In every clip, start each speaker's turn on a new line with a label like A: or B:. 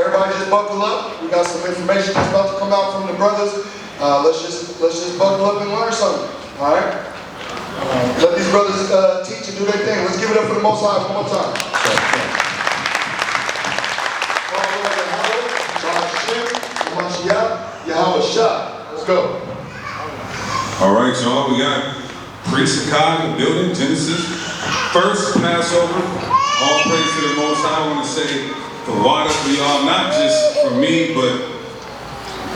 A: everybody just buckle up. We got some information that's about to come out from the brothers. Let's just buckle up and learn something. All right. Let these brothers teach and do their thing. Let's give it up for the Most High one more time. Let's go.
B: All right, y'all. We got priests of God in the building. Genesis, first Passover. All praise to the Most High. I want to say the water for y'all, not just for me, but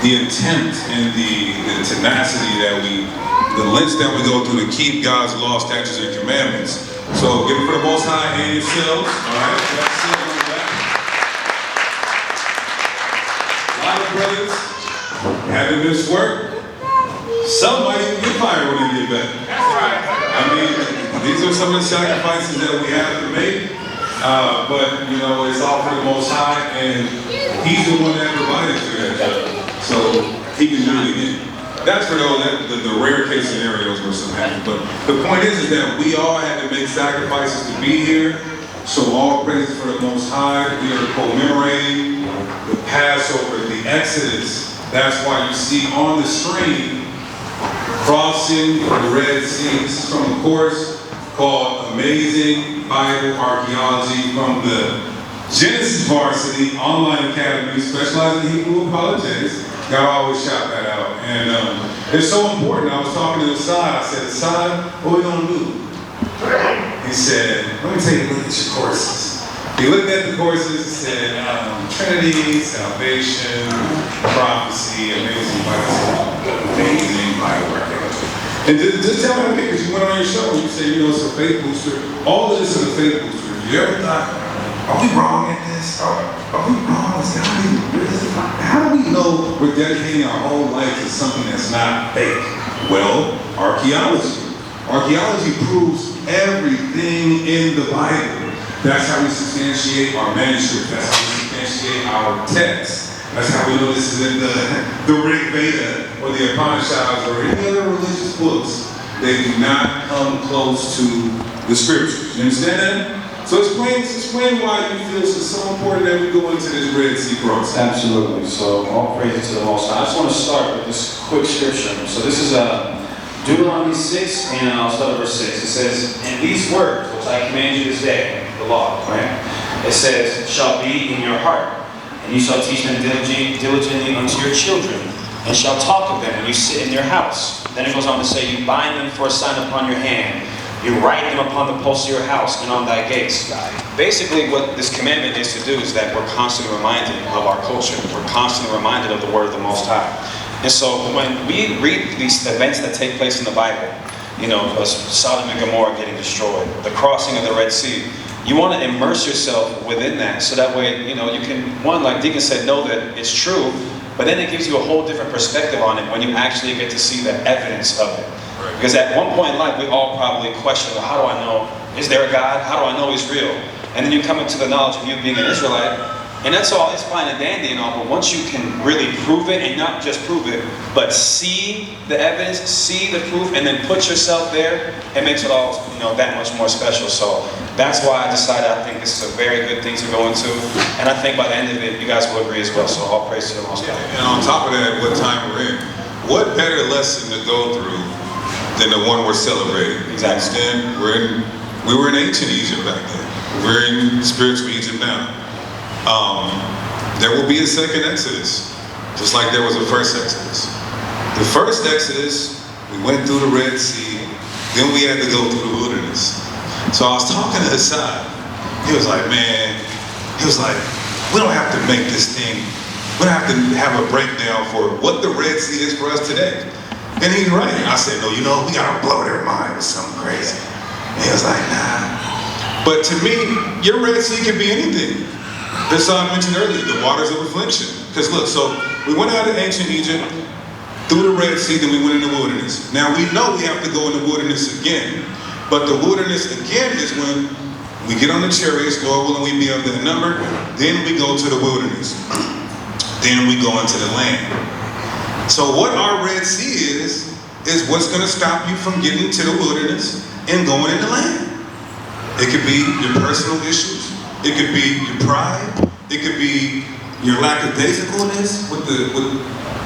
B: the intent and the tenacity that the lengths that we go through to keep God's law, statutes, and commandments. So give it for the Most High and yourselves. All right, that's it on the back. A lot of brothers having this work. Some might even get fired when they get back. That's right. I mean, these are some of the sacrifices that we have to make. But, you know, it's all for the Most High, and He's the one that provided for that. So He can do it again. That's for those, the rare case scenarios where something happens. But the point is that we all had to make sacrifices to be here. So all praises for the Most High. We are commemorating the Passover, the Exodus. That's why you see on the screen crossing the Red Sea. This is from a course called Amazing Bible Archaeology from the Genesis Varsity Online Academy, specializing in Hebrew apologetics. Gotta always shout that out. And it's so important. I was talking to Assad. I said, Assad, what are we gonna do? He said, let me take a look at your courses. He looked at the courses and said, Trinity, salvation, prophecy, amazing Bible archaeology. And just tell me, because you went on your show and you said, you know, it's a faith booster. All of this is a faith booster. You ever thought, are we wrong at this? Are we wrong? How do we know we're dedicating our whole life to something that's not fake? Well, archaeology. Archaeology proves everything in the Bible. That's how we substantiate our manuscript. That's how we substantiate our text. That's how we know this is in the Rig Veda or the Upanishads or any other religious books. They do not come close to the scriptures. You understand that? So explain why you feel it's so important that we go into this Red Sea crossing.
C: Absolutely. So all praise to the Most High. I just want to start with this quick scripture. So this is Deuteronomy 6, and I'll start at verse 6. It says, "And these words which I command you this day," the law, right? It says, "shall be in your heart, and you shall teach them diligently unto your children, and shall talk of them when you sit in your house." Then it goes on to say, "You bind them for a sign upon your hand. You write them upon the posts of your house and on thy gates." Basically, what this commandment is to do is that we're constantly reminded of our culture. We're constantly reminded of the word of the Most High. And so when we read these events that take place in the Bible, you know, Sodom and Gomorrah getting destroyed, the crossing of the Red Sea, you want to immerse yourself within that so that way, you know, you can, one, like Deacon said, know that it's true, but then it gives you a whole different perspective on it when you actually get to see the evidence of it. Because at one point in life, we all probably question, well, how do I know? Is there a God? How do I know He's real? And then you come into the knowledge of you being an Israelite, and that's all, it's fine and dandy and all, but once you can really prove it, and not just prove it, but see the evidence, see the proof, and then put yourself there, it makes it all, you know, that much more special. So that's why I decided I think this is a very good thing to go into, and I think by the end of it, you guys will agree as well. So all praise to the Most High.
B: And on top of that, what time we're in, what better lesson to go through than the one we're celebrating?
C: Exactly.
B: We were in ancient Egypt back then. We're in spiritual Egypt now. There will be a second Exodus, just like there was a first Exodus. The first Exodus, we went through the Red Sea, then we had to go through the wilderness. So I was talking to Assad. He was like, man, we don't have to make this thing, we don't have to have a breakdown for what the Red Sea is for us today. And he's right. I said, no, you know, we gotta blow their mind with something crazy. And he was like, nah. But to me, your Red Sea can be anything. As I mentioned earlier, the waters of affliction. Because look, so we went out of ancient Egypt, through the Red Sea, then we went in the wilderness. Now we know we have to go in the wilderness again. But the wilderness again is when we get on the chariots, Lord willing we be of the number, then we go to the wilderness. Then we go into the land. So what our Red Sea is what's going to stop you from getting to the wilderness and going in the land. It could be your personal issues. It could be your pride. It could be your lackadaisicalness with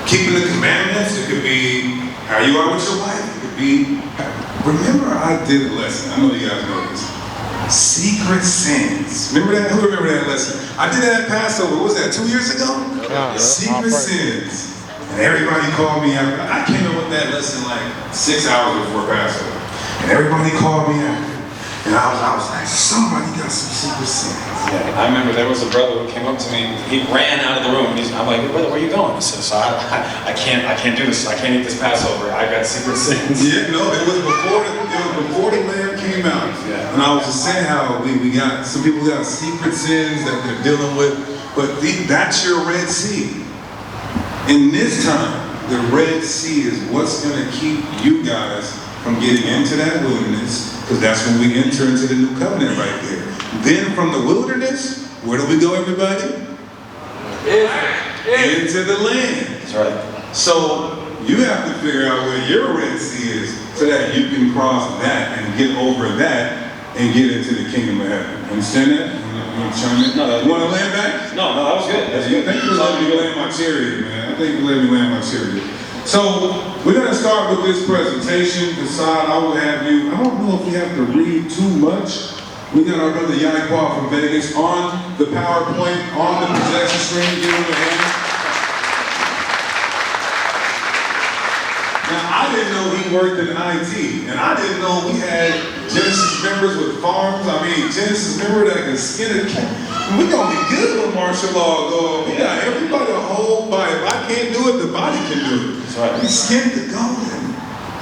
B: keeping the commandments. It could be how you are with your wife. It could be, remember I did a lesson, I know you guys know this. Secret sins. Remember that? Who remember that lesson? I did that at Passover. What was that, 2 years ago? Yeah. Secret sins. And everybody called me after. I came in with that lesson like 6 hours before Passover. And everybody called me after. And I was like, somebody got some secret sins.
C: Yeah, I remember there was a brother who came up to me. He ran out of the room. I'm like, brother, where are you going? He said, so I can't do this. I can't eat this Passover. I got secret sins.
B: Yeah, no, it was before the lamb came out. Yeah. And I was just saying how we got, some people got secret sins that they're dealing with. But that's your Red Sea. In this time, the Red Sea is what's going to keep you guys from getting into that wilderness, because that's when we enter into the new covenant right there. Then from the wilderness, where do we go, everybody? Into the land.
C: That's right.
B: So you have to figure out where your Red Sea is so that you can cross that and get over that and get into the kingdom of heaven. Understand that? You want to chime in?
C: No,
B: you want to land back?
C: No, that was good. That's good.
B: Thank you for letting me land my chariot, man. Thank you for letting me land my chariot. So we're going to start with this presentation. Decide, I will have you, I don't know if we have to read too much. We got our brother Yannick from Vegas on the PowerPoint, on the projection screen. Give him a hand. Now, I didn't know he worked in IT, and I didn't know we had Genesis members with farms. I mean, Genesis member that can skin a cat. We're going to be good with martial law, though. We got everybody a whole body. If I can't do it, the body can do it.
C: That's right.
B: We skinned the goat, and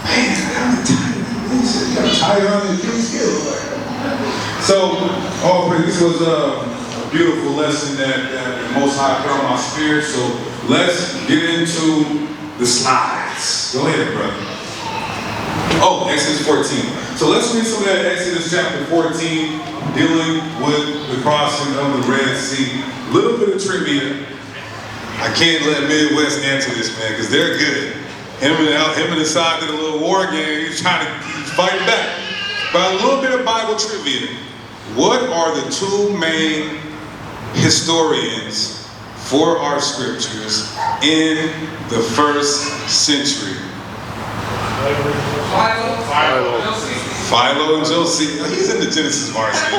B: man, I got tired. You got tired on the three skills. So, this was a beautiful lesson that the Most High put on my spirit. So let's get into the slides. Go ahead, brother. Oh, Exodus 14. So let's read some of that Exodus chapter 14, dealing with the crossing of the Red Sea. A little bit of trivia. I can't let Midwest answer this, man, because they're good. Him and the side did a little war game. He's fighting back. But a little bit of Bible trivia. What are the two main historians for our scriptures in the first century? Philo and Josephus. He's in the Genesis varsity.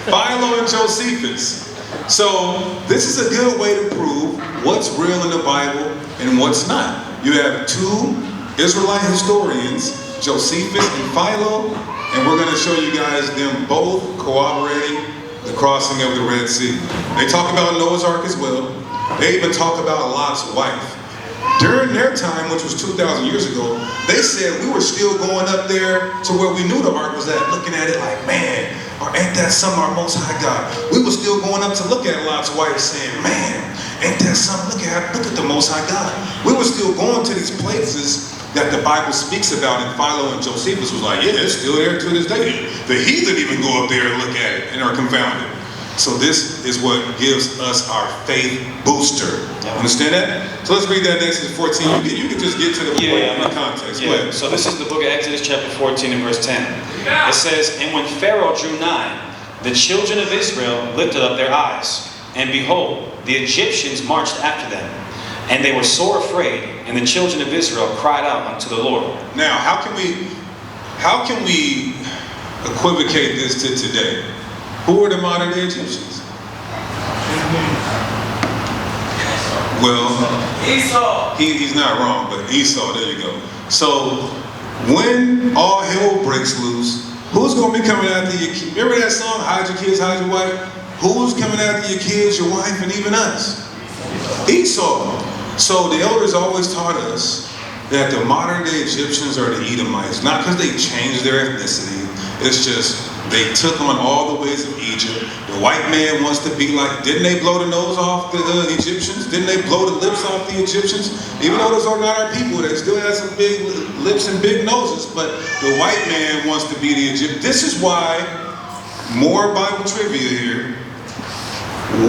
B: Philo and Josephus. So this is a good way to prove what's real in the Bible and what's not. You have two Israelite historians, Josephus and Philo, and we're going to show you guys them both corroborating the crossing of the Red Sea. They talk about Noah's Ark as well. They even talk about Lot's wife. During their time, which was 2,000 years ago, they said we were still going up there to where we knew the ark was at, looking at it like, man, ain't that something, our Most High God? We were still going up to look at Lot's wife saying, man, ain't that something? Look at the Most High God. We were still going to these places that the Bible speaks about, and Philo and Josephus was like, yeah, it's still there to this day. The heathen even go up there and look at it and are confounded. So this is what gives us our faith booster. Understand that? So let's read that Exodus 14. You can just get to the point in the context.
C: Yeah. So this is the book of Exodus chapter 14 and verse 10. It says, and when Pharaoh drew nigh, the children of Israel lifted up their eyes, and behold, the Egyptians marched after them. And they were sore afraid, and the children of Israel cried out unto the Lord. Now, how can we equivocate this to today? Who are the modern day Egyptians? Well, Esau. He's not wrong, but Esau, there you go. So, when all hell breaks loose, who's going to be coming after your kids? Remember that song, hide your kids, hide your wife? Who's coming after your kids, your wife, and even us? Esau. So the elders always taught us that the modern day Egyptians are the Edomites, not because they changed their ethnicity. It's just they took on all the ways of Egypt. The white man wants to be like, didn't they blow the nose off the Egyptians? Didn't they blow the lips off the Egyptians? Even though those are not our people, they still have some big lips and big noses, but the white man wants to be the Egyptian. This is why, more Bible trivia here,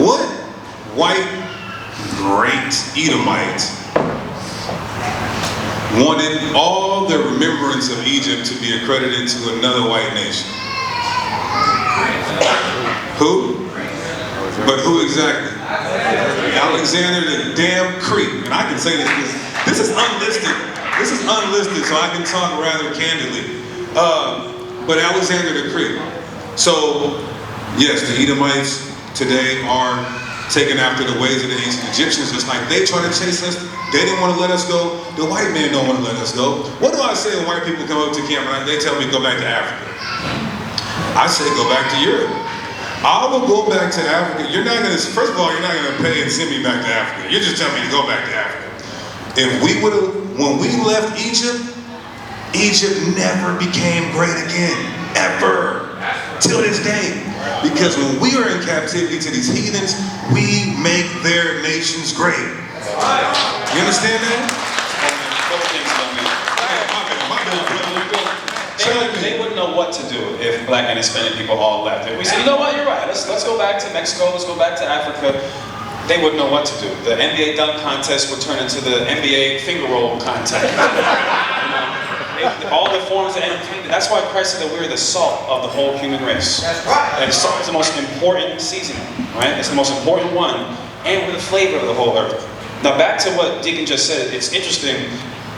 C: what white great Edomite wanted all the remembrance of Egypt to be accredited to another white nation? Who? But who exactly?
B: Alexander the damn Creek. And I can say this because this is unlisted. This is unlisted, so I can talk rather candidly. But Alexander the Creek. So, yes, the Edomites today are taken after the ways of the ancient Egyptians, just like they try to chase us. They didn't want to let us go. The white man don't want to let us go. What do I say when white people come up to camp and they tell me go back to Africa? I say go back to Europe. I will go back to Africa. You're not going to, first of all, you're not going to pay and send me back to Africa. You're just telling me to go back to Africa. If we would have, when we left Egypt, Egypt never became great again, ever, till this day. Because when we are in captivity to these heathens, we make their nations great. You understand that?
C: They wouldn't know what to do if black and Hispanic people all left. If we said, you know what, you're right, let's go back to Mexico, let's go back to Africa, they wouldn't know what to do. The NBA dunk contest would turn into the NBA finger roll contest. All the forms of entertainment. That's why Christ said that we're the salt of the whole human race. That's right. And salt is the most important seasoning, right? It's the most important one, and we're the flavor of the whole earth. Now back to what Deacon just said, it's interesting.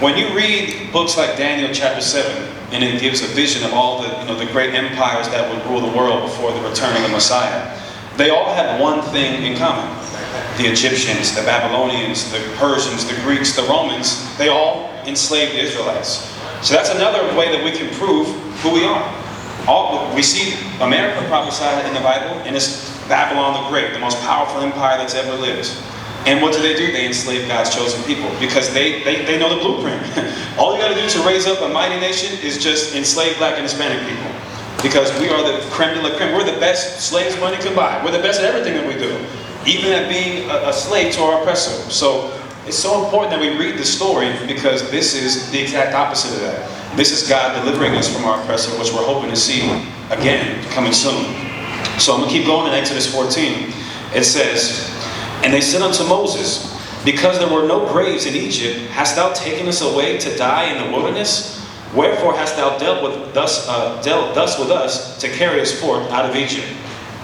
C: When you read books like Daniel chapter 7, and it gives a vision of all the, the great empires that would rule the world before the return of the Messiah, they all had one thing in common. The Egyptians, the Babylonians, the Persians, the Greeks, the Romans, they all enslaved the Israelites. So that's another way that we can prove who we are. We see America prophesied in the Bible, and it's Babylon the Great, the most powerful empire that's ever lived. And what do? They enslave God's chosen people because they know the blueprint. All you got to do to raise up a mighty nation is just enslave black and Hispanic people. Because we are the creme de la creme. We're the best slaves money can buy. We're the best at everything that we do. Even at being a slave to our oppressor. So it's so important that we read the story because this is the exact opposite of that. This is God delivering us from our oppressor, which we're hoping to see again coming soon. So I'm going to keep going in Exodus 14. It says, "And they said unto Moses, Because there were no graves in Egypt, hast thou taken us away to die in the wilderness? Wherefore hast thou dealt thus with us to carry us forth out of Egypt?"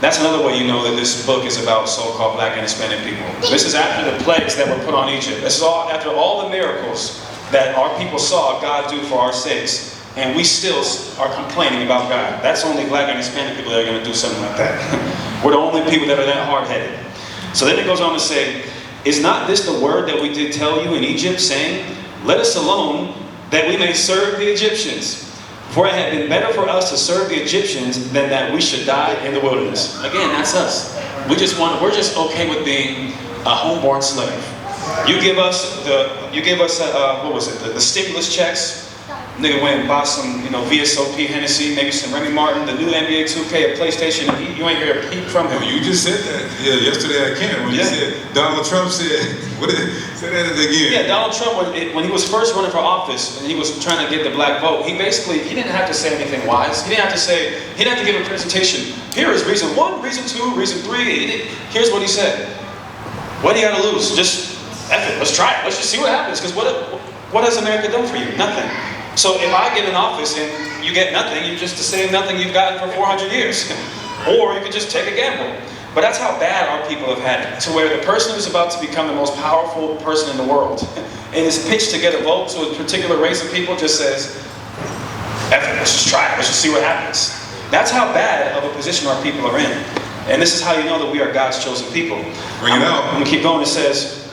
C: That's another way you know that this book is about so-called black and Hispanic people. This is after the plagues that were put on Egypt. This is all after all the miracles that our people saw God do for our sakes. And we still are complaining about God. That's only black and Hispanic people that are going to do something like that. We're the only people that are that hard-headed. So then it goes on to say, "Is not this the word that we did tell you in Egypt, saying, Let us alone, that we may serve the Egyptians? For it had been better for us to serve the Egyptians than that we should die in the wilderness." Again, that's us. We're just okay with being a homeborn slave. You give us what was it? The stimulus checks. Nigga went and bought some, VSOP, Hennessy, maybe some Remy Martin, the new NBA 2K, a PlayStation. You ain't hear a peep from him.
B: You just said that. Yeah, yesterday I can't. When you said Donald Trump said, say that again.
C: Yeah, Donald Trump, when he was first running for office and he was trying to get the black vote, he didn't have to say anything wise. He didn't have to give a presentation. Here is reason 1, reason 2, reason 3. Here's what he said. What do you got to lose? Just F it. Let's try it. Let's just see what happens. Because what has America done for you? Nothing. So if I get in office and you get nothing, you're just the same nothing you've gotten for 400 years. Or you could just take a gamble. But that's how bad our people have had it. To where the person who's about to become the most powerful person in the world and is pitched to get a vote to a particular race of people just says, F it, let's just try it, let's just see what happens. That's how bad of a position our people are in. And this is how you know that we are God's chosen people.
B: Bring it out.
C: I'm going to keep going. It says,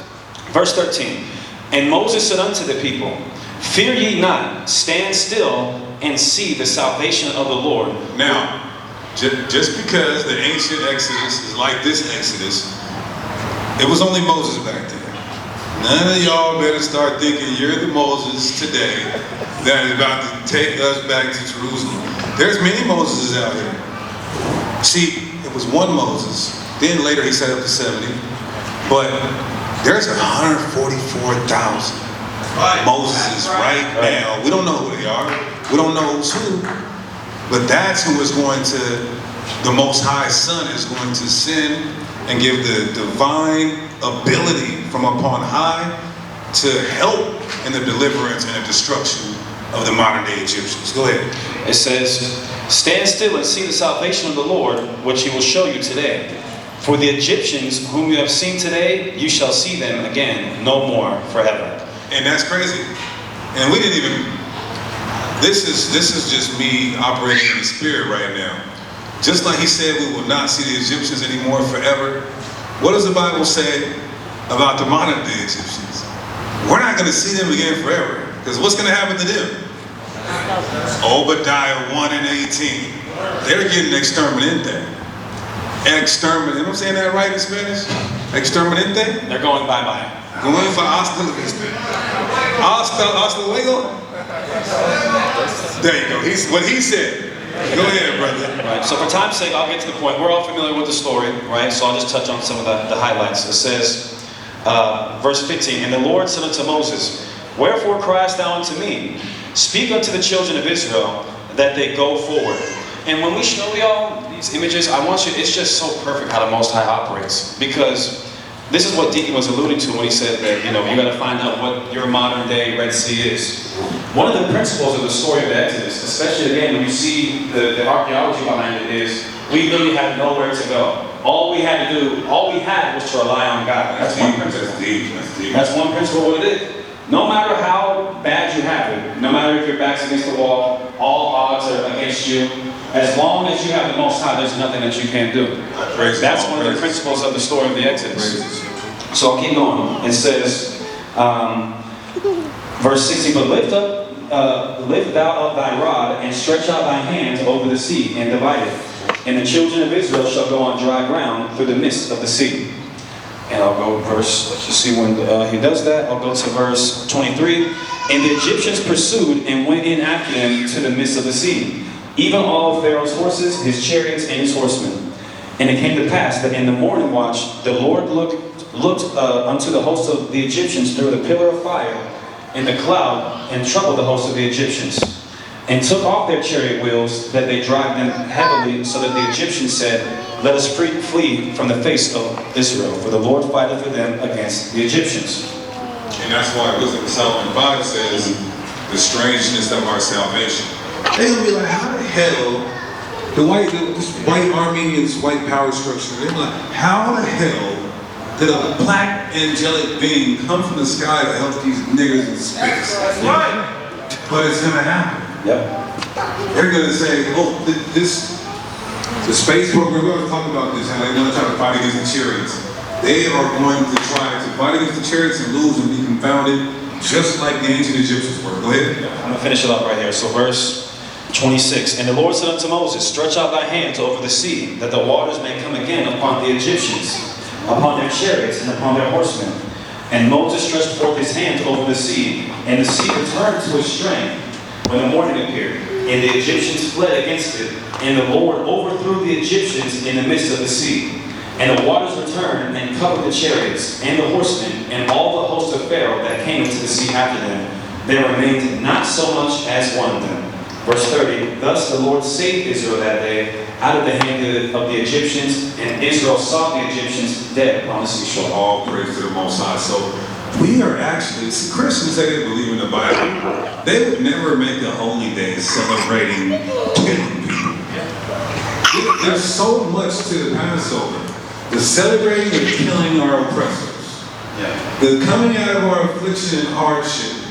C: verse 13, "And Moses said unto the people, Fear ye not, stand still and see the salvation of the Lord."
B: Now, just because the ancient Exodus is like this Exodus, it was only Moses back then. None of y'all better start thinking you're the Moses today that is about to take us back to Jerusalem. There's many Moseses out here. See, it was one Moses. Then later he set up the 70. But there's 144,000 Moseses right now. We don't know who they are. We don't know who's who. But that's who is going to, the Most High Son is going to send and give the divine ability from upon high to help in the deliverance and the destruction of the modern day Egyptians. Go ahead.
C: It says, "Stand still and see the salvation of the Lord, which he will show you today." For the Egyptians whom you have seen today, you shall see them again no more forever.
B: And that's crazy. And we didn't even, this is just me operating in the spirit right now. Just like he said we will not see the Egyptians anymore forever. What does the Bible say about the modern day Egyptians? We're not going to see them again forever. Because what's going to happen to them? Obadiah 1 and 18. They're getting exterminate. Exterminate. Am I saying that right in Spanish? Exterminate?
C: They're going bye-bye.
B: Going for hasta la vista. Hasta luego. There you go. What he said. Go ahead, brother.
C: Right. So for time's sake, I'll get to the point. We're all familiar with the story, right? So I'll just touch on some of the highlights. It says, verse 15, And the Lord said unto Moses, Wherefore criest thou unto me? Speak unto the children of Israel that they go forward. And when we show y'all these images, I want you, it's just so perfect how the Most High operates. Because this is what Deacon was alluding to when he said that, you got to find out what your modern day Red Sea is. One of the principles of the story of the Exodus, especially again when you see the archaeology behind it, is we really had nowhere to go. All we had was to rely on God. That's one principle. That's one principle of what it is. No matter how bad you have it, no matter if your back's against the wall, all odds are against you, as long as you have the Most High, there's nothing that you can't do. That's one of the principles of the story of the Exodus. So I'll keep going. It says, verse 16, But lift thou up thy rod, and stretch out thy hands over the sea, and divide it. And the children of Israel shall go on dry ground through the midst of the sea. And I'll go verse, let's just see when he does that. I'll go to verse 23. And the Egyptians pursued and went in after them to the midst of the sea, even all of Pharaoh's horses, his chariots, and his horsemen. And it came to pass that in the morning watch, the Lord looked unto the host of the Egyptians through the pillar of fire in the cloud, and troubled the host of the Egyptians, and took off their chariot wheels, that they drive them heavily, so that the Egyptians said, Let us flee from the face of Israel, for the Lord fighteth for them against the Egyptians.
B: And that's why Wisdom of Solomon 5 says, the strangeness of our salvation. They're going to be like, how the hell, this white Armenians, white power structure, they're like, how the hell did a black angelic being come from the sky to help these niggers in space? That's right. But it's going to happen.
C: Yep.
B: They're going to say, oh, the space program, we're going to talk about this, how they're going to try to fight against the chariots. They are going to try to fight against the chariots and lose and be confounded, just like the ancient Egyptians were. Go ahead.
C: I'm going to finish it up right here. So verse 26. And the Lord said unto Moses, Stretch out thy hands over the sea, that the waters may come again upon the Egyptians, upon their chariots, and upon their horsemen. And Moses stretched forth his hands over the sea, and the sea returned to its strength when the morning appeared. And the Egyptians fled against it, and the Lord overthrew the Egyptians in the midst of the sea. And the waters returned and covered the chariots, and the horsemen, and all the host of Pharaoh that came into the sea after them. There remained not so much as one of them. Verse 30, Thus the Lord saved Israel that day out of the hand of the Egyptians, and Israel saw the Egyptians dead upon the seashore.
B: All praise to the Most High. So we are actually, Christians say they believe in the Bible. They would never make a holy day celebrating killing people. There's so much to the Passover. The celebrating and killing our oppressors. The coming out of our affliction and hardship.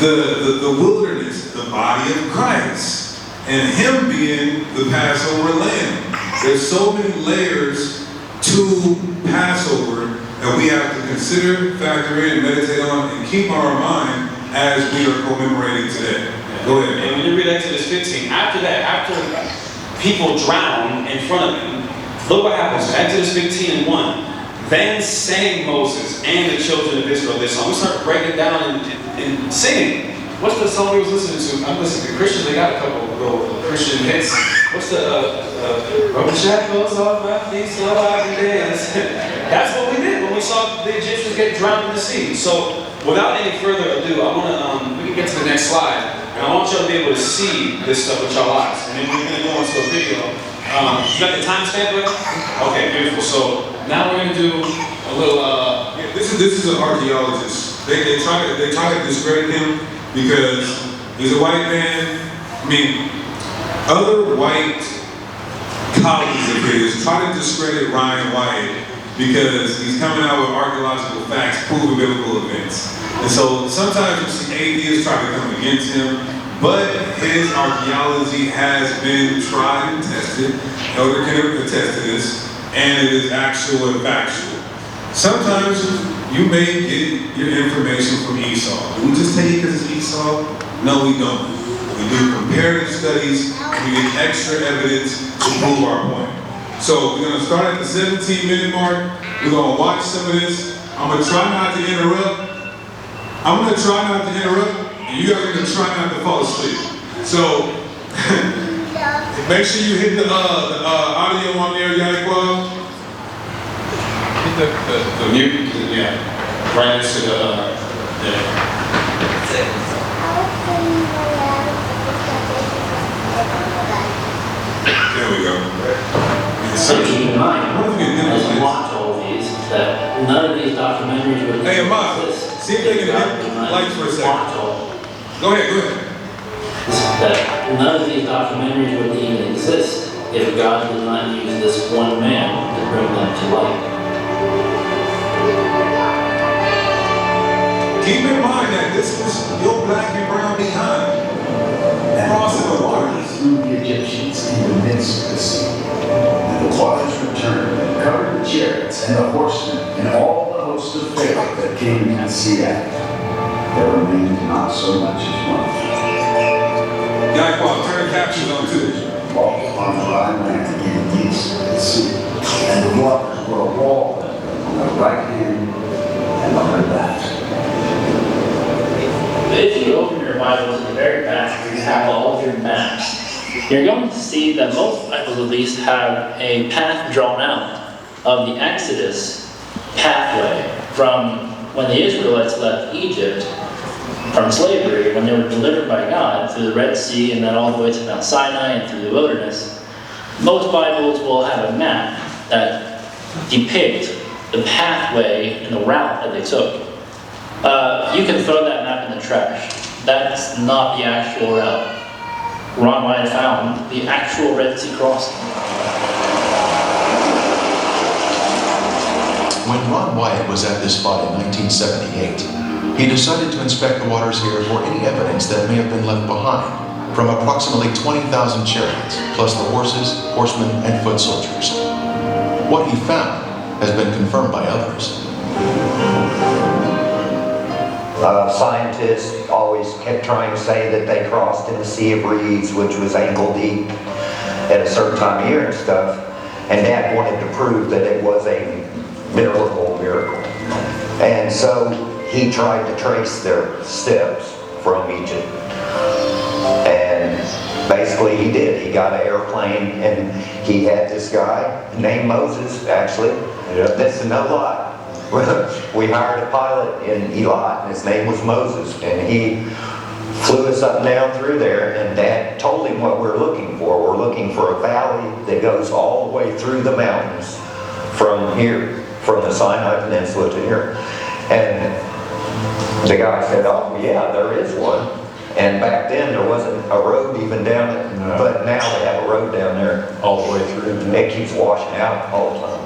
B: The wilderness, the body of Christ, and Him being the Passover lamb. There's so many layers to Passover that we have to consider, factor in, meditate on, and keep on our mind as we are commemorating today. Go ahead.
C: And when you read Exodus 15, after that, after people drown in front of them, look what happens. Exodus 15 and 1. Then sang Moses and the children of Israel this song. We start breaking down and singing. What's the song we was listening to? I'm listening to Christians. They got a couple of little Christian hits. What's the Roman shackles off my feet so I can dance. That's what we did when we saw the Egyptians get drowned in the sea. So without any further ado, I want to we can get to the next slide, and I want y'all to be able to see this stuff with y'all eyes. And then we're going to go into a video. You got the timestamp with it? Okay, beautiful. So now we're going to do a little.
B: This is an archaeologist. They try to discredit him because he's a white man. I mean, other white colleagues of his try to discredit Ryan Wyatt because he's coming out with archaeological facts proving biblical events. And so sometimes you see atheists try to come against him, but his archaeology has been tried and tested. Elder can attest to this, and it is actual and factual. Sometimes you may get your information from Esau. Do we just take it because it's Esau? No, we don't. We do comparative studies, we get extra evidence to prove our point. So we're going to start at the 17-minute mark. We're going to watch some of this. I'm going to try not to interrupt. And you guys are going to try not to fall asleep. So make sure you hit the audio on there, Yahweh. Hit the mute, yeah. Right next to the, There we go.
D: So keep in mind, as you watch all of these, that none of these documentaries would
B: Hey, Ahmad, see if they can hit lights for a second. Go ahead.
D: That none of these documentaries would even exist if God did not use this one man to bring them to light.
B: Keep in mind that this was your black and brown behind. Crossing the waters.
E: Through the Egyptians in the midst of the sea. And the waters returned and covered the chariots and the horsemen and all the host of Pharaoh that came to see after. There remained not so much as one.
B: Yahweh, turn the captions on too.
E: Walked upon the dry land in the east of the sea. And the waters were a wall on the right hand and on the left.
D: If you open your Bibles in the very back, you have all of your maps. You're going to see that most Bibles at least have a path drawn out of the Exodus pathway from when the Israelites left Egypt from slavery, when they were delivered by God through the Red Sea and then all the way to Mount Sinai and through the wilderness. Most Bibles will have a map that depicts the pathway and the route that they took. You can throw that map in the trash. That's not the actual route. Ron Wyatt found the actual Red Sea crossing.
F: When Ron Wyatt was at this spot in 1978, he decided to inspect the waters here for any evidence that may have been left behind from approximately 20,000 chariots, plus the horses, horsemen, and foot soldiers. What he found has been confirmed by others.
G: Scientists always kept trying to say that they crossed in the Sea of Reeds, which was ankle deep at a certain time of year and stuff. And Dad wanted to prove that it was a miracle. And so he tried to trace their steps from Egypt. And basically he did. He got an airplane and he had this guy named Moses, actually. That's no lie. We hired a pilot in Elat, and his name was Moses, and he flew us up and down through there, and Dad told him what we're looking for. We're looking for a valley that goes all the way through the mountains from here, from the Sinai Peninsula to here. And the guy said, oh yeah, there is one. And back then there wasn't a road even down it, but now they have a road down there all the way through. And it keeps washing out all the time.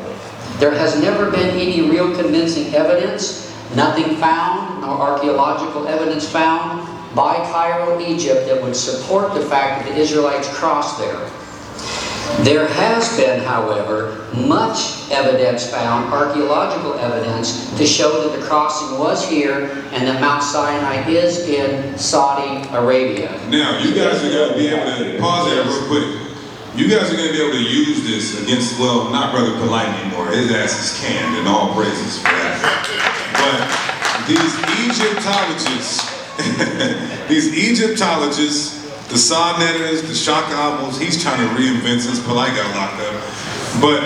H: There has never been any real convincing evidence, nothing found, no archaeological evidence found by Cairo, Egypt that would support the fact that the Israelites crossed there. There has been, however, much evidence found, archaeological evidence, to show that the crossing was here and that Mount Sinai is in Saudi Arabia.
B: Now, you guys are going to be able to pause there real quick. You guys are going to be able to use this against, well, not Brother Polite anymore. His ass is canned, and all praises for that. But these Egyptologists, the Sonnetters, the Shaka he's trying to reinvent since Polite got locked up. But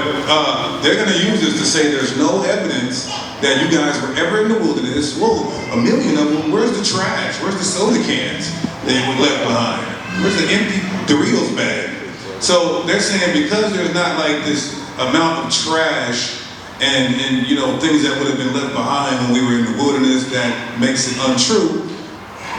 B: they're going to use this to say there's no evidence that you guys were ever in the wilderness. Whoa, a million of them. Where's the trash? Where's the soda cans they were left behind? Where's the empty Doritos bag? So they're saying because there's not like this amount of trash and you know things that would have been left behind when we were in the wilderness that makes it untrue,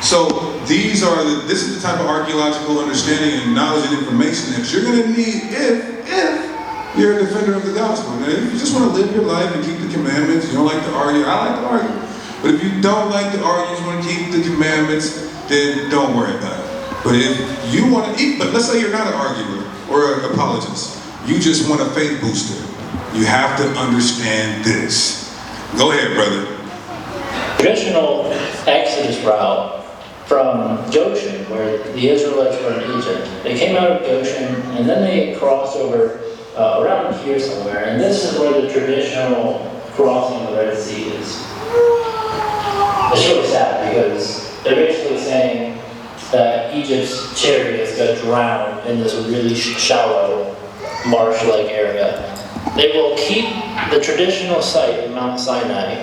B: So this is the type of archaeological understanding and knowledge and information that you're going to need if you're a defender of the gospel. Now, if you just want to live your life and keep the commandments, you don't like to argue, I like to argue. But if you don't like to argue, you just want to keep the commandments, then don't worry about it. But if you want to eat, but let's say you're not an arguer or an apologist, you just want a faith booster, you have to understand this. Go ahead, brother.
D: Traditional Exodus route from Goshen, where the Israelites were in Egypt, they came out of Goshen and then they crossed over around here somewhere, and this is where the traditional crossing of the Red Sea is. It's really sad because they're basically saying that Egypt's chariots got drowned in this really shallow marsh-like area. They will keep the traditional site of Mount Sinai,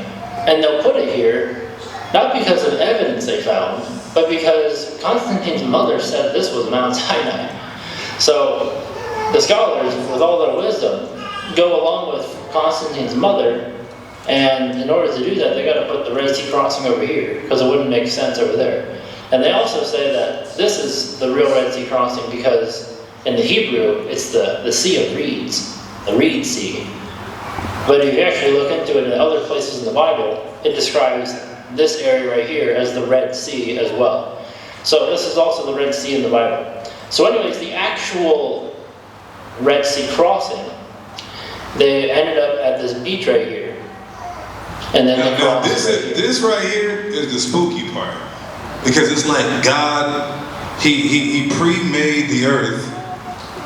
D: and they'll put it here, not because of evidence they found, but because Constantine's mother said this was Mount Sinai. So the scholars, with all their wisdom, go along with Constantine's mother, and in order to do that, they got to put the Red Sea crossing over here, because it wouldn't make sense over there. And they also say that this is the real Red Sea crossing because in the Hebrew, it's the Sea of Reeds, the Reed Sea. But if you actually look into it in other places in the Bible, it describes this area right here as the Red Sea as well. So this is also the Red Sea in the Bible. So anyways, the actual Red Sea crossing, they ended up at this beach right here. And then
B: now this right here is the spooky part. Because it's like God, he pre-made the earth,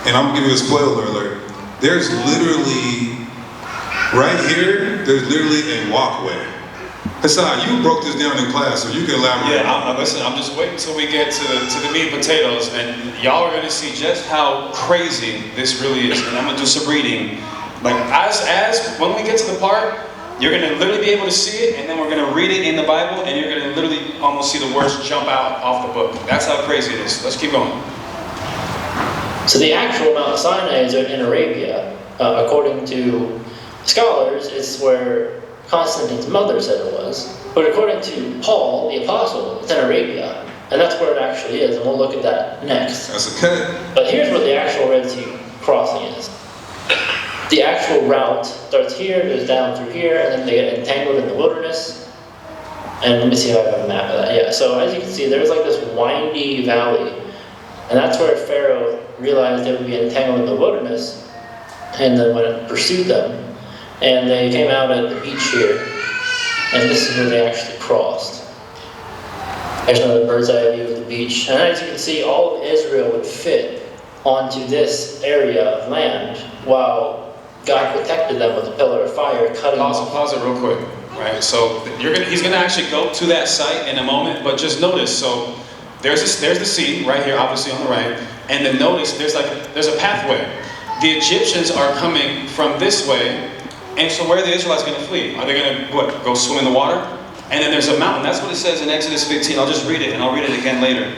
B: and I'm gonna give you a spoiler alert. There's literally, right here, there's literally a walkway. Hassan, you broke this down in class, so you can elaborate.
C: Yeah, listen, I'm just waiting until we get to the meat and potatoes, and y'all are gonna see just how crazy this really is. And I'm gonna do some reading. Like, as when we get to the part, you're going to literally be able to see it, and then we're going to read it in the Bible, and you're going to literally almost see the words jump out off the book. That's how crazy it is. Let's keep going.
D: So the actual Mount Sinai is in Arabia. According to scholars, it's where Constantine's mother said it was. But according to Paul, the apostle, it's in Arabia. And that's where it actually is, and we'll look at that next.
B: That's a cut.
D: But here's where the actual Red Sea crossing is. The actual route starts here, goes down through here, and then they get entangled in the wilderness. And let me see if I have a map of that. Yeah, so as you can see, there's like this windy valley. And that's where Pharaoh realized they would be entangled in the wilderness, and then went and pursued them. And they came out at the beach here, and this is where they actually crossed. There's another bird's eye view of the beach. And as you can see, all of Israel would fit onto this area of land, while God protected them with a pillar of fire, cutting off.
C: Pause it real quick. Right, so he's going to actually go to that site in a moment, but just notice, so there's the sea right here, obviously on the right, and then notice there's a pathway. The Egyptians are coming from this way, and so where are the Israelites going to flee? Are they going to, go swim in the water? And then there's a mountain. That's what it says in Exodus 15. I'll just read it, and I'll read it again later.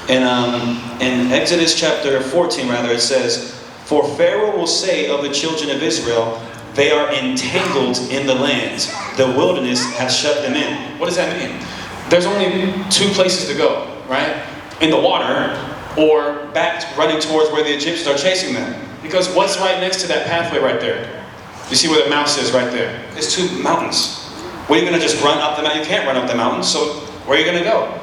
C: In Exodus chapter 14, rather, it says, "For Pharaoh will say of the children of Israel, they are entangled in the land. The wilderness has shut them in." What does that mean? There's only two places to go, right? In the water, or back running towards where the Egyptians are chasing them. Because what's right next to that pathway right there? You see where the mouse is right there? There's two mountains. What, are you going to just run up the mountain? You can't run up the mountain, so where are you going to go?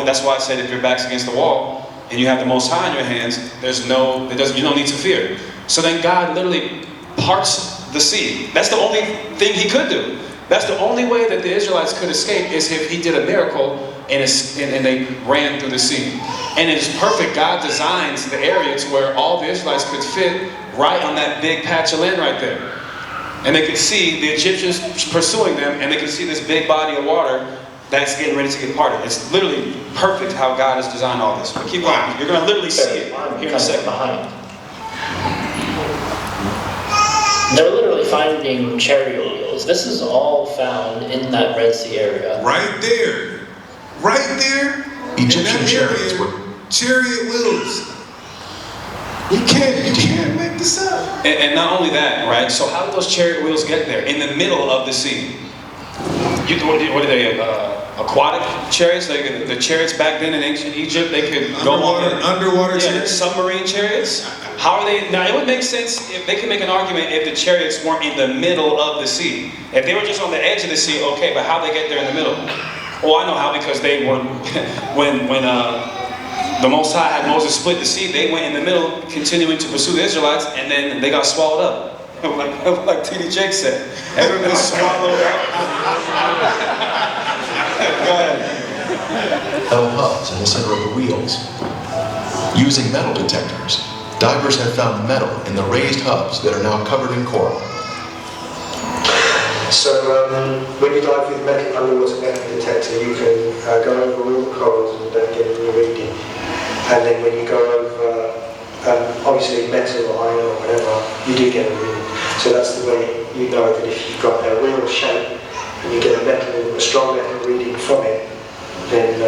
C: That's why I said if your back's against the wall, and you have the Most High in your hands, you don't need to fear. So then God literally parts the sea. That's the only thing he could do. That's the only way that the Israelites could escape, is if he did a miracle and they ran through the sea. And it's perfect. God designs the area to where all the Israelites could fit right on that big patch of land right there. And they could see the Egyptians pursuing them, and they could see this big body of water that's getting ready to get parted. It's literally perfect how God has designed all this. But keep going. You're going to literally see it here in a second.
D: Behind. They're literally finding chariot wheels. This is all found in that Red Sea area.
B: Right there. Right there.
F: Egyptian chariots were
B: chariot wheels. You can't make this up.
C: And not only that, right? So how did those chariot wheels get there? In the middle of the sea. What are they? aquatic chariots, like the chariots back then in ancient Egypt, they could go
B: underwater chariots?
C: Submarine chariots. How are they? Now, it would make sense if they could make an argument if the chariots weren't in the middle of the sea. If they were just on the edge of the sea, okay, but how they get there in the middle? Well, I know how, because they were, when the Most High had Moses split the sea, they went in the middle, continuing to pursue the Israelites, and then they got swallowed up. Like T.D. Jake said, everybody swallowed up. Go ahead.
F: Metal hubs in the center of the wheels. Using metal detectors, divers have found metal in the raised hubs that are now covered in coral.
I: So when you dive with underwater metal detector, you can go over real corals and get a new reading. And then when you go over, obviously metal or iron or whatever, you do get a reading. So that's the way you know that if you've got a real shape and you get a strong metal reading from it, then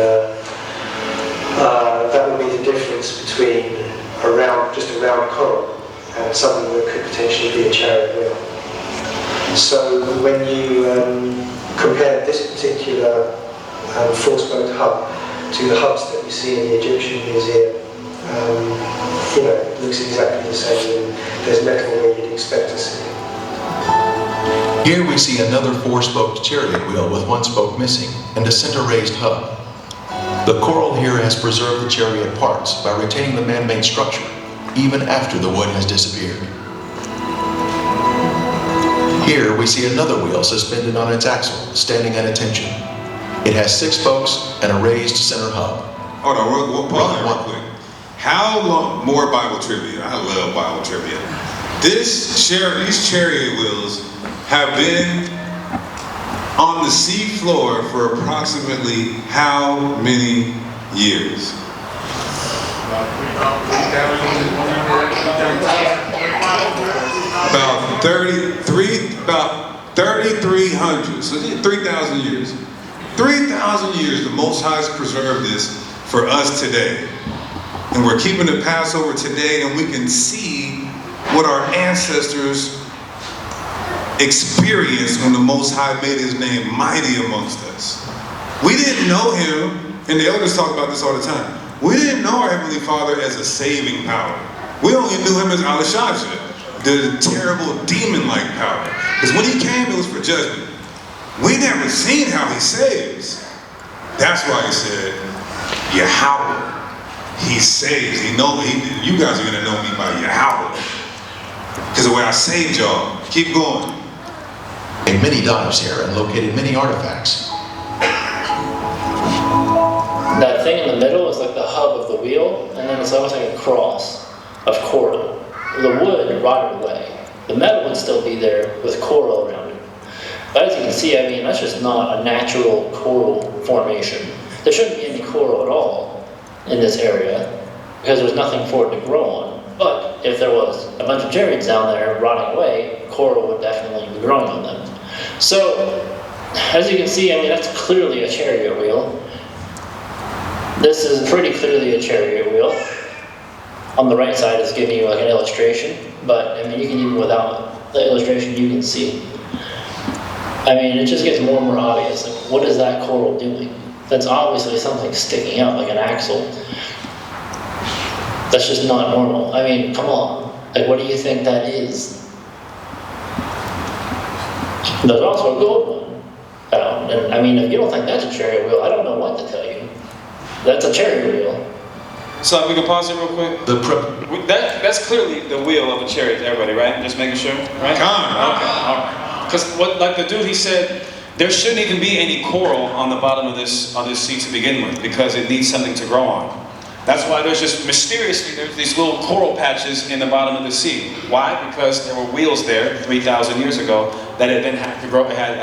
I: that would be the difference between just a round coral and something that could potentially be a chariot wheel. So when you compare this particular four-spoked hub to the hubs that you see in the Egyptian museum, it looks exactly the same, and there's metal where you'd expect to see.
F: Here we see another four-spoked chariot wheel with one spoke missing and a center raised hub. The coral here has preserved the chariot parts by retaining the man-made structure, even after the wood has disappeared. Here we see another wheel suspended on its axle, standing at attention. It has 6 spokes and a raised center hub.
B: Hold on, we'll pause there real quick. How long, more Bible trivia, I love Bible trivia. These chariot wheels have been on the sea floor for approximately how many years? About 3,300, so 3,000 years. 3,000 years the Most High has preserved this for us today. And we're keeping the Passover today, and we can see what our ancestors experienced when the Most High made his name mighty amongst us. We didn't know him, and the elders talk about this all the time. We didn't know our Heavenly Father as a saving power. We only knew him as Al-Shaja, the terrible demon-like power. Because when he came, it was for judgment. We never seen how he saves. That's why he said, Yahweh. He saves. You guys are going to know me by Yahweh. Because the way I saved y'all. Keep going.
F: Made many dives here and located many artifacts.
D: That thing in the middle is like the hub of the wheel, and then it's almost like a cross of coral. The wood rotted away. The metal would still be there with coral around it. But as you can see, I mean, that's just not a natural coral formation. There shouldn't be any coral at all in this area because there's nothing for it to grow on. But if there was a bunch of chariots down there rotting away, coral would definitely be growing on them. So, as you can see, I mean, that's clearly a chariot wheel. This is pretty clearly a chariot wheel. On the right side is giving you like an illustration, but I mean, you can even without the illustration, you can see. I mean, it just gets more and more obvious. Like, what is that coral doing? That's obviously something sticking out like an axle. That's just not normal. I mean, come on. Like, what do you think that is? There's also a gold one found. And I mean, if you don't think that's a chariot wheel, I don't know what to tell you. That's a chariot wheel.
C: So we can pause it real quick? That's clearly the wheel of a chariot, everybody, right? Just making sure, right?
B: Come on.
C: Okay, all right. Because like the dude, he said, there shouldn't even be any coral on the bottom of this sea to begin with, because it needs something to grow on. That's why there's just mysteriously, there's these little coral patches in the bottom of the sea. Why? Because there were wheels there 3,000 years ago that it then had to grow, had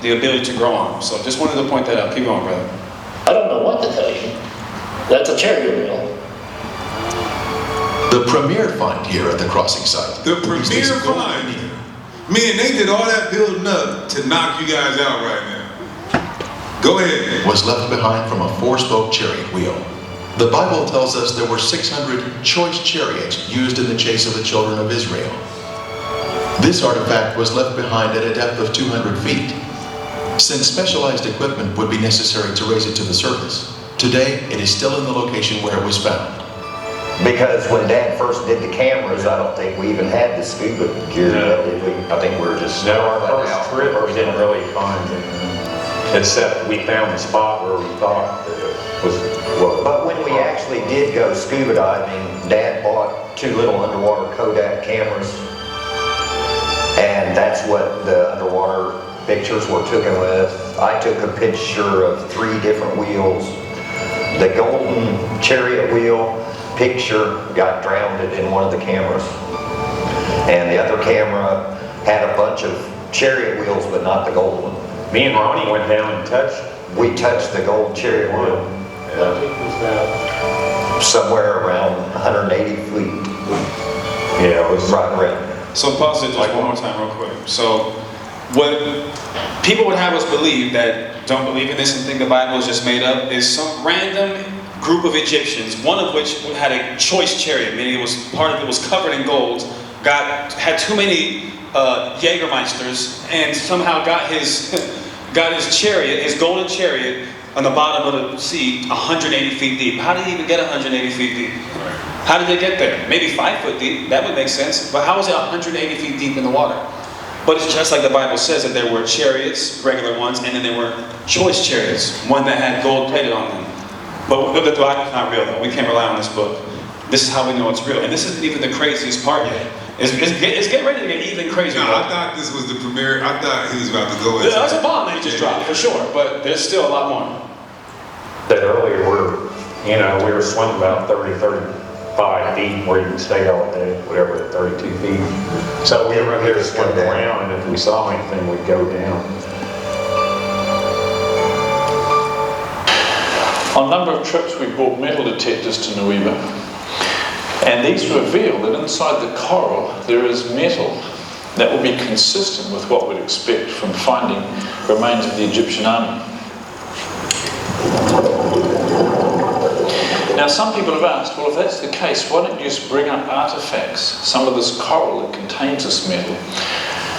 C: the ability to grow on. So just wanted to point that out. Keep going, brother.
D: I don't know what to tell you. That's a chariot wheel.
F: The premier find here at the crossing site.
B: The premier find? Meaning they did all that building up to knock you guys out right now. Go ahead.
F: Was left behind from a 4-spoke chariot wheel. The Bible tells us there were 600 choice chariots used in the chase of the children of Israel. This artifact was left behind at a depth of 200 feet. since specialized equipment would be necessary to raise it to the surface. Today, it is still in the location where it was found.
G: Because when Dad first did the cameras, I don't think we even had the scuba gear, did we? I think we were just...
J: No, our first trip, we didn't really find it, except we found the spot where we thought that it was... Well,
G: but when we actually did go scuba diving, Dad bought 2 little underwater Kodak cameras, and that's what the underwater pictures were taken with. I took a picture of 3 different wheels. The golden chariot wheel picture got drowned in one of the cameras. And the other camera had a bunch of chariot wheels, but not the gold one.
J: me and Ronnie went down and touched.
G: We touched the gold chariot wheel. Somewhere around 180 feet.
J: Yeah, it was
G: right around.
C: So pause it just one more time real quick. So what people would have us believe that don't believe in this and think the Bible is just made up is some random group of Egyptians, one of which had a choice chariot, meaning it was part of it was covered in gold, had too many Jägermeisters, and somehow got his chariot, his golden chariot, on the bottom of the sea, 180 feet deep. How did he even get 180 feet deep? How did they get there? Maybe 5 foot deep, that would make sense, but how was it 180 feet deep in the water? But it's just like the Bible says that there were chariots, regular ones, and then there were choice chariots, one that had gold plated on them. But the Bible's not real though, we can't rely on this book. This is how we know it's real. And this isn't even the craziest part yet. It's getting ready to get even crazier.
B: No, I thought this was the premiere. I thought he was about to go into
C: that's a bomb that he just dropped, for sure. But there's still a lot more.
J: that earlier we were swimming about 30, 35 feet where you can stay all day, whatever, 32 feet. So we were there swimming around, and if we saw anything, we'd go down.
K: On a number of trips, we brought metal detectors to Nueva, and these reveal that inside the coral there is metal that will be consistent with what we'd expect from finding remains of the Egyptian army. Now, some people have asked, well, if that's the case, why don't you just bring up artifacts, some of this coral that contains this metal?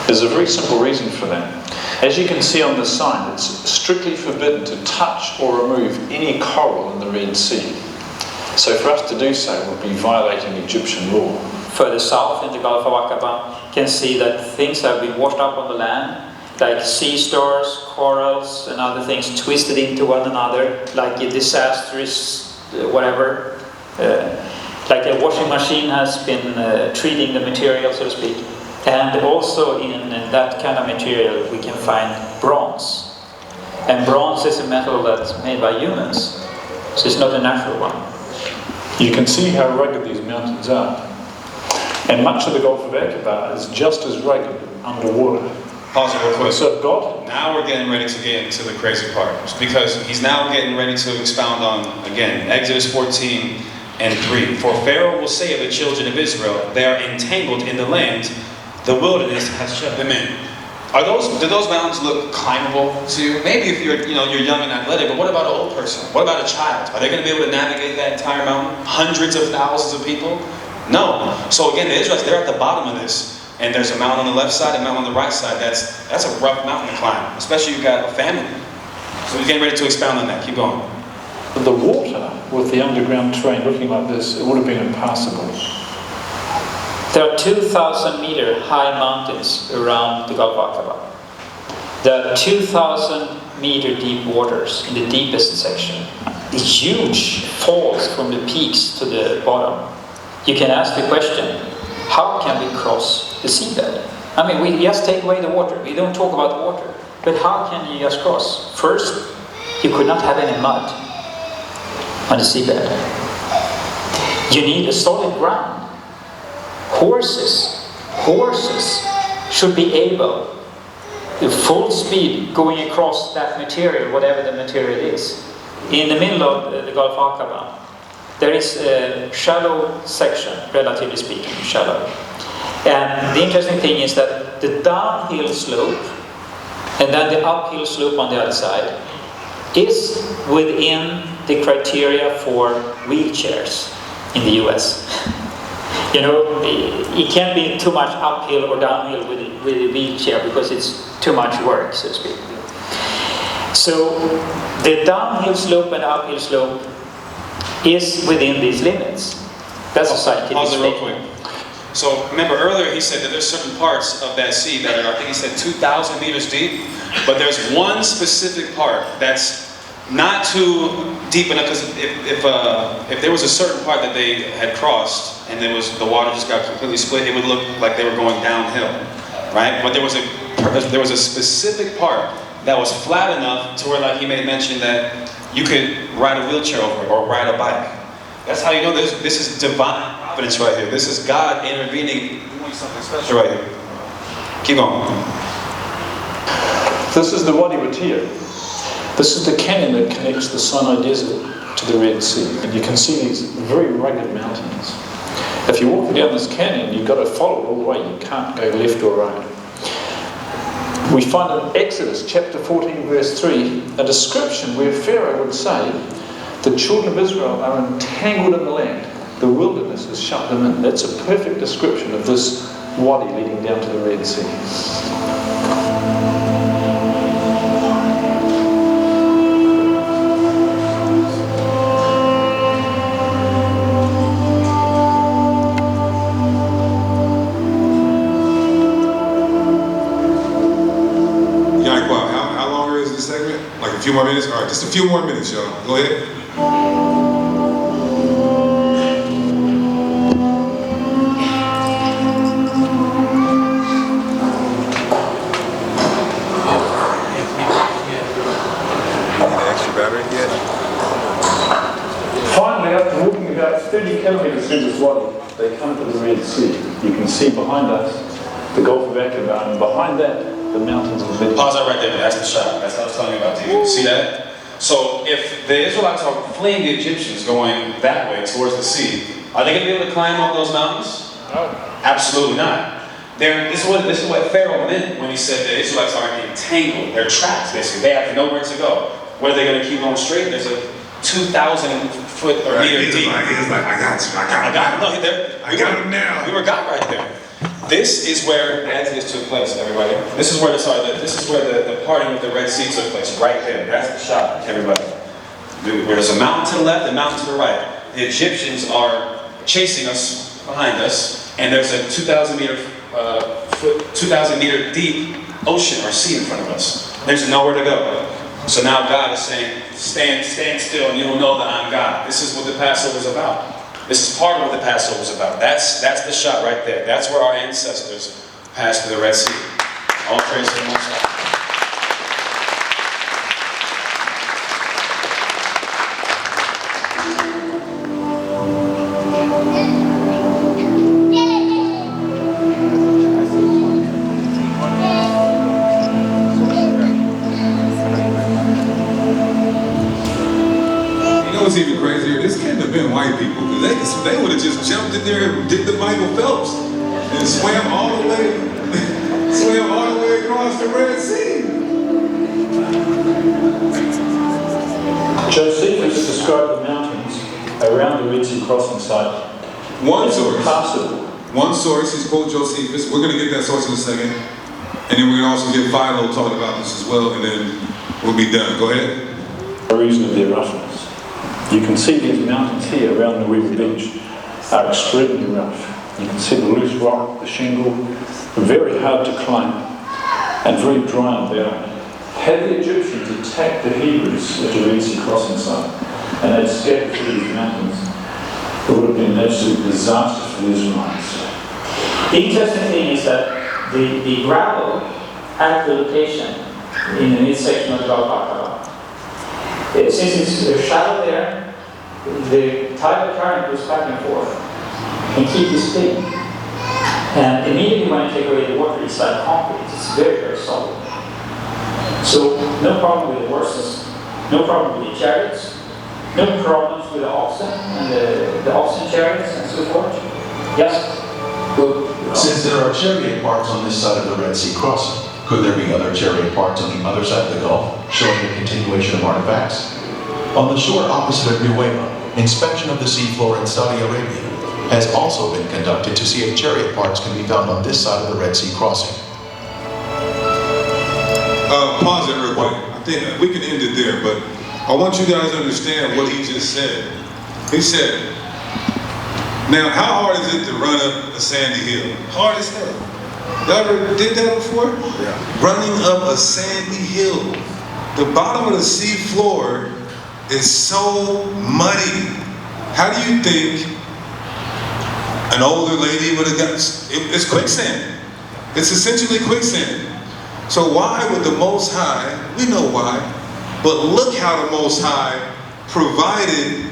K: There's a very simple reason for that. As you can see on the sign, it's strictly forbidden to touch or remove any coral in the Red Sea. So for us to do so would be violating Egyptian law.
L: Further south in the Gulf of Aqaba, you can see that things have been washed up on the land, like sea stars, corals, and other things twisted into one another, like a disastrous whatever. Like a washing machine has been treating the material, so to speak. And also in that kind of material we can find bronze. And bronze is a metal that's made by humans, so it's not a natural one.
K: You can see how rugged these mountains are. And much of the Gulf of Aqaba is just as rugged underwater.
C: Pause it real quick.
K: So God...
C: Now we're getting ready to get into the crazy part, because he's now getting ready to expound on, again, Exodus 14 and 3. For Pharaoh will say of the children of Israel, they are entangled in the land, the wilderness has shut them in. Do those mountains look climbable to you? Maybe if you're young and athletic, but what about an old person? What about a child? Are they going to be able to navigate that entire mountain? Hundreds of thousands of people? No. So again, the Israelites, they're at the bottom of this. And there's a mountain on the left side, a mountain on the right side. That's a rough mountain to climb, especially if you've got a family. So we're getting ready to expound on that. Keep going.
K: The water, with the underground terrain looking like this, it would have been impassable.
L: There are 2,000 meter high mountains around the Gulf of Aqaba. There are 2,000 meter deep waters in the deepest section. These huge falls from the peaks to the bottom. You can ask the question, how can we cross the seabed? I mean, we just take away the water. We don't talk about the water. But how can you just cross? First, you could not have any mud on the seabed. You need a solid ground. Horses should be able, at full speed, going across that material, whatever the material is. In the middle of the Gulf of Aqaba, there is a shallow section, relatively speaking, shallow. And the interesting thing is that the downhill slope and then the uphill slope on the other side is within the criteria for wheelchairs in the US. It can't be too much uphill or downhill with a wheelchair because it's too much work, so to speak. So the downhill slope and uphill slope is within these limits. That's a scientific
C: Pause it real
L: statement.
C: quick. So remember earlier he said that there's certain parts of that sea that are, I think he said 2,000 meters deep, but there's one specific part that's not too deep enough, because if there was a certain part that they had crossed and the water just got completely split, it would look like they were going downhill, right? But there was a specific part that was flat enough to where, like he made mention, that you could ride a wheelchair over it or ride a bike. That's how you know this is divine providence right here. This is God intervening, doing something special right here. Keep going.
K: This is the Wadi Ratia. This is the canyon that connects the Sinai Desert to the Red Sea. And you can see these very rugged mountains. If you're walking down this canyon, you've got to follow it all the way. You can't go left or right. We find in Exodus chapter 14 verse 3 a description where Pharaoh would say the children of Israel are entangled in the land. The wilderness has shut them in. That's a perfect description of this wadi leading down to the Red Sea.
B: A few more minutes? All right, just a few more minutes, y'all. Go ahead. Need an extra battery yet?
K: Finally, after walking about 30 kilometers through this wadi, they come to the Red Sea. You can see behind us the Gulf of Aqaba, and behind that, the mountains of Midian.
C: Pause that right there. That's the shot. That's what I was telling you about, Deacon. See that? So if the Israelites are fleeing the Egyptians going that way towards the sea, are they going to be able to climb up those mountains? No. Absolutely not. This is what Pharaoh meant when he said the Israelites are entangled. They're trapped, basically. They have nowhere to go. Where are they going to keep going straight? There's a 2,000 foot or meter deep.
B: He's like, I got you. I got him.
C: No,
B: I got him now.
C: We were got right there. This is where the Exodus took place, everybody. This is where the parting of the Red Sea took place, right there. That's the shot, everybody. There's a mountain to the left, a mountain to the right. The Egyptians are chasing us, behind us, and there's a 2,000 meter deep ocean or sea in front of us. There's nowhere to go. So now God is saying, stand still, and you'll know that I'm God. This is what the Passover is about. This is part of what the Passover is about. That's the shot right there. That's where our ancestors passed through the Red Sea. All praise to the Most High.
B: What's even crazier, this can't have been white people, because they would have just jumped in there and did the Michael Phelps and swam all the way across the Red Sea.
K: Josephus described the mountains around the Red Sea crossing site.
B: One source is quote Josephus. We're going to get that source in a second, and then we're going to also get Philo talking about this as well, and then we'll be done. Go ahead.
K: The reason of their roughness. You can see these mountains here around the river beach are extremely rough. You can see the loose rock, the shingle, very hard to climb and very dry on the ground. Had the Egyptians attacked the Hebrews at the Red Sea crossing site and they'd scattered through these mountains, it would have been an absolute disaster for the Israelites.
L: The interesting thing is that the gravel at the location in the midsection of the Gulf of Aqaba, since it's a shadow there, the tidal current goes back and forth and keep this clean. And immediately when you take away the water, it's like concrete. It's very, very solid. So no problem with the horses, no problem with the chariots, no problems with the oxen and the oxen chariots and so forth. Yes? Good.
F: Since there are chariot parts on this side of the Red Sea crossing, could there be other chariot parts on the other side of the Gulf, showing a continuation of artifacts? On the shore opposite of Nueva, inspection of the seafloor in Saudi Arabia has also been conducted to see if chariot parts can be found on this side of the Red Sea crossing.
B: Pause it real quick. think we can end it there, but I want you guys to understand what he just said. He said, now how hard is it to run up a sandy hill? Hard as hell. Y'all ever did that before? Yeah. Running up a sandy hill. The bottom of the sea floor is so muddy. How do you think an older lady would have got, it's quicksand. It's essentially quicksand. So why would the Most High, we know why, but look how the Most High provided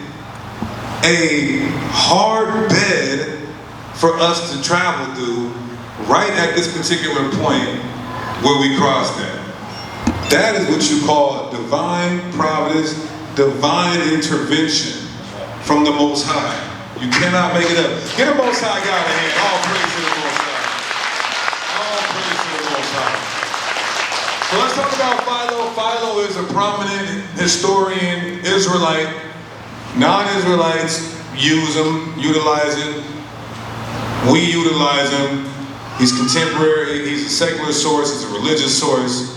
B: a hard bed for us to travel through right at this particular point where we crossed that. That is what you call divine providence, divine intervention from the Most High. You cannot make it up. Get the Most High God a hand. All praise to the Most High. All praise to the Most High. So let's talk about Philo. Philo is a prominent historian, Israelite. Non-Israelites use him, utilize him. We utilize him. He's contemporary, he's a secular source, he's a religious source.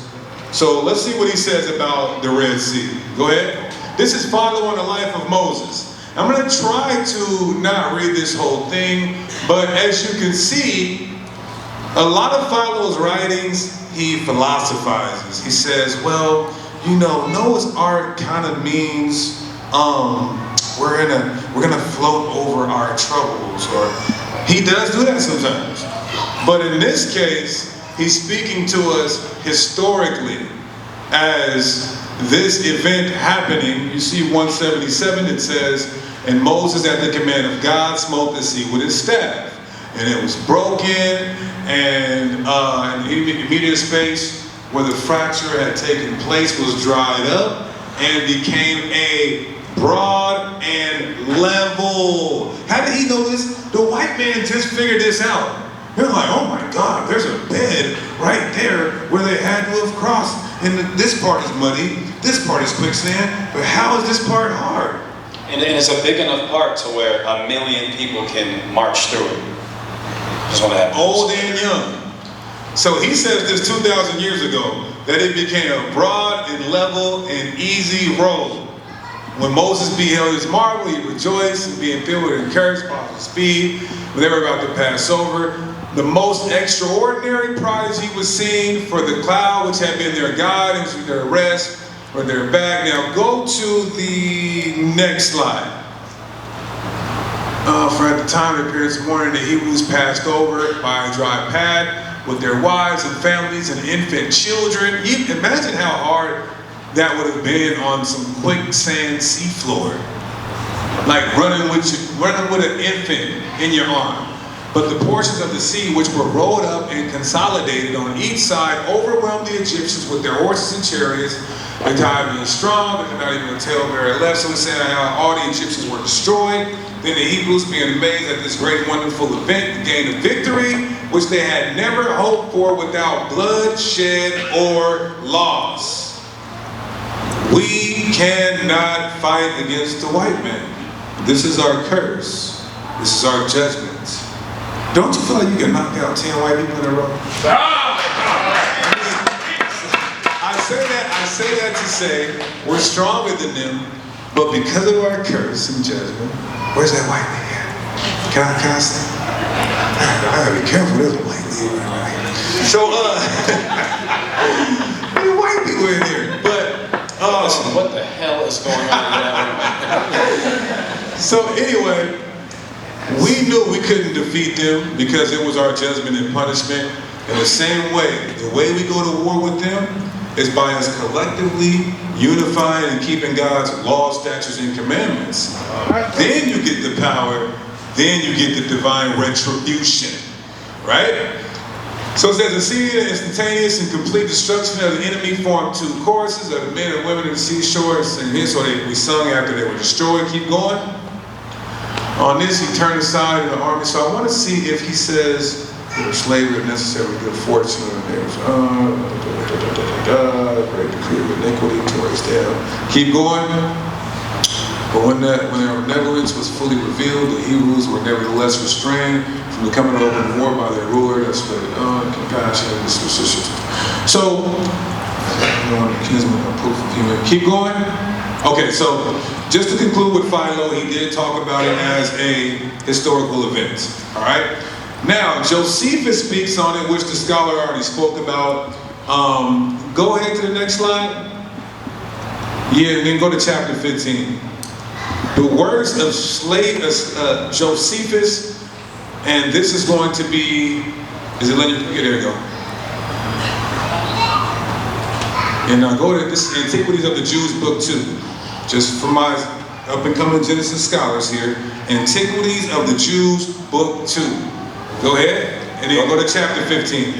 B: So let's see what he says about the Red Sea. Go ahead. This is Philo on the life of Moses. I'm going to try to not read this whole thing, but as you can see, a lot of Philo's writings, he philosophizes. He says, well, you know, Noah's Ark kind of means we're gonna float over our troubles, or he does do that sometimes. But in this case, he's speaking to us historically as this event happening. You see 177, it says, and Moses at the command of God smote the sea with his staff, and it was broken, and in immediate space where the fracture had taken place was dried up and became a broad and level. How did he know this? The white man just figured this out. They're like, oh my God, there's a bed right there where they had to have crossed. And this part is muddy, this part is quicksand, but how is this part hard?
C: And it's a big enough part to where 1 million people can march through it. Just want to have
B: old and young. So he says this 2,000 years ago, that it became a broad and level and easy road. When Moses beheld his marvel, he rejoiced, and being filled with encouragement, positive speed, when they were about to pass over. The most extraordinary prodigy was seen, for the cloud which had been their guide into their rest, or their back. Now go to the next slide. For at the time it appeared this morning, the Hebrews passed over by a dry path with their wives and families and infant children. You imagine how hard that would have been on some quicksand seafloor. Like running with an infant in your arm. But the portions of the sea which were rolled up and consolidated on each side overwhelmed the Egyptians with their horses and chariots. The tide being strong, but not even a talebearer left. So it's saying how all the Egyptians were destroyed. Then the Hebrews, being amazed at this great wonderful event, gained a victory which they had never hoped for without blood shed or loss. We cannot fight against the white man. This is our curse. This is our judgment. Don't you feel like you can knock out 10 white people in a row? I say that to say we're stronger than them, but because of our curse and judgment, where's that white man at? Can I say? I gotta be careful, there's a white lady right here. So, there are white people in here, but
C: listen, what the hell is going on now?
B: So anyway, we knew we couldn't defeat them because it was our judgment and punishment. In the same way, the way we go to war with them is by us collectively unifying and keeping God's laws, statutes, and commandments. Then you get the power, then you get the divine retribution, right? So it says, the instantaneous and complete destruction of the enemy formed two choruses of the men and women in the seashores, and here, so we sung after they were destroyed. Keep going. On this, he turned aside in the army. So I want to see if he says slavery is necessary with good fortune. Great decree of iniquity towards them. Keep going. But when their benevolence was fully revealed, the Hebrews were nevertheless restrained from becoming open war by their ruler. That's compassion and disposition. So, kinsmen are Keep going? Okay, so just to conclude with Philo, he did talk about it as a historical event. All right? Now, Josephus speaks on it, which the scholar already spoke about. Go ahead to the next slide. Yeah, and then go to chapter 15. The words of Josephus, and this is going to be, is it letting you, okay, there you go. And now go to this Antiquities of the Jews book 2. Just for my up and coming Genesis scholars here. Antiquities of the Jews book 2. Go ahead, and then go to chapter 15.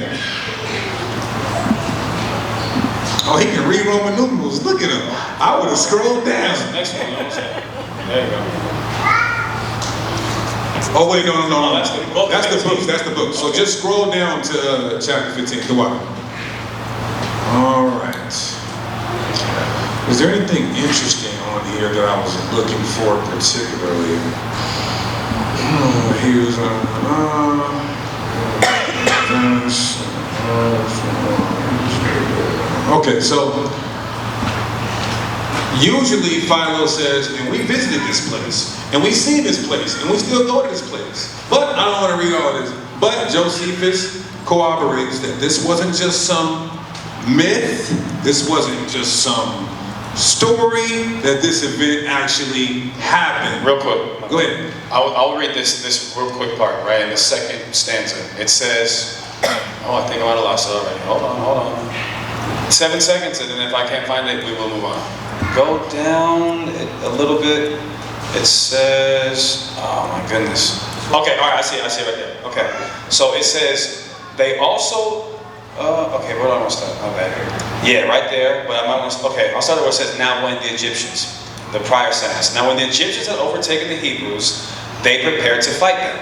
B: Oh, he can read Roman numerals. Look at him. I would have scrolled down.
C: Next one. There you go.
B: Oh wait, no. That's the book. That's the book. So just scroll down to chapter 15. Go on. All right. Is there anything interesting on here that I was looking for particularly? Here's okay, so usually Philo says, and we visited this place, and we seen this place, and we still go to this place. But I don't want to read all this. But Josephus corroborates that this wasn't just some myth, this wasn't just some story, that this event actually happened.
M: Real quick.
B: Go ahead.
M: I'll read this real quick part, right? In the second stanza. It says, oh, I think I might have lost it already. Hold on. 7 seconds, and then if I can't find it, we will move on. Go down a little bit. It says, oh my goodness. Okay, all right, I see it right there. Okay, so it says, they also, okay, where do I want to start? My bad. Yeah, right there, but I might want to, okay, I'll start where it says, now when the Egyptians, the prior sentence. Now when the Egyptians had overtaken the Hebrews, they prepared to fight them.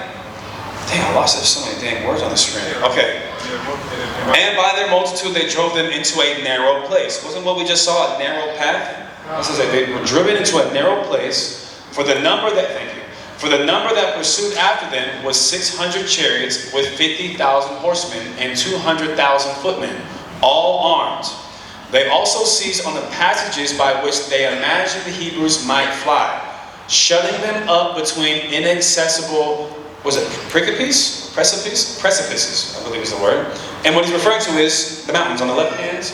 M: Dang, I lost it. There's so many dang words on the screen. Okay. And by their multitude, they drove them into a narrow place. Wasn't what we just saw a narrow path? This is they were driven into a narrow place. For the number that pursued after them was 600 chariots with 50,000 horsemen and 200,000 footmen, all armed. They also seized on the passages by which they imagined the Hebrews might fly, shutting them up between inaccessible, was it precipices, I believe is the word. And what he's referring to is the mountains on the left hand.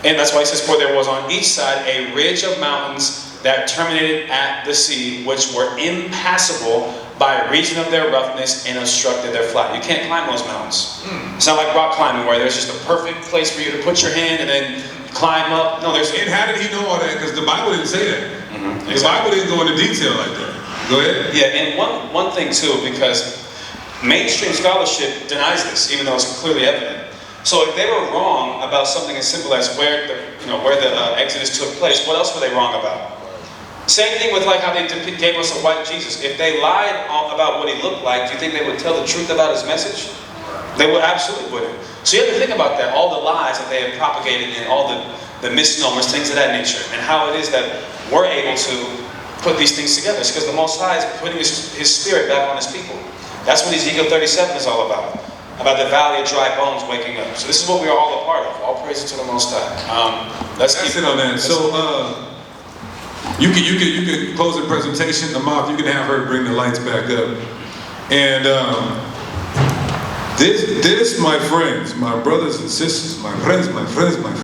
M: And that's why he says, for there was on each side a ridge of mountains that terminated at the sea, which were impassable by reason of their roughness and obstructed their flight. You can't climb those mountains. It's not like rock climbing where there's just a perfect place for you to put your hand and then climb up. No, there's.
B: And how did he know all that? Because the Bible didn't say that. The Bible didn't go into detail like that. Go ahead.
M: Yeah, and one thing too, because mainstream scholarship denies this, even though it's clearly evident. So if they were wrong about something as simple as where the Exodus took place, what else were they wrong about? Same thing with like how they gave us a white Jesus. If they lied about what he looked like, do you think they would tell the truth about his message? They would absolutely wouldn't. So you have to think about that, all the lies that they have propagated and all the misnomers, things of that nature, and how it is that we're able to put these things together. It's because the Most High is putting his spirit back on his people. That's what Ezekiel 37 is all about the valley of dry bones waking up. So this is what we are all a part of. All praises to the Most High.
B: Let's keep it on that. So you can close the presentation. Amath, you can have her bring the lights back up. And this, my friends, my brothers and sisters, my friends,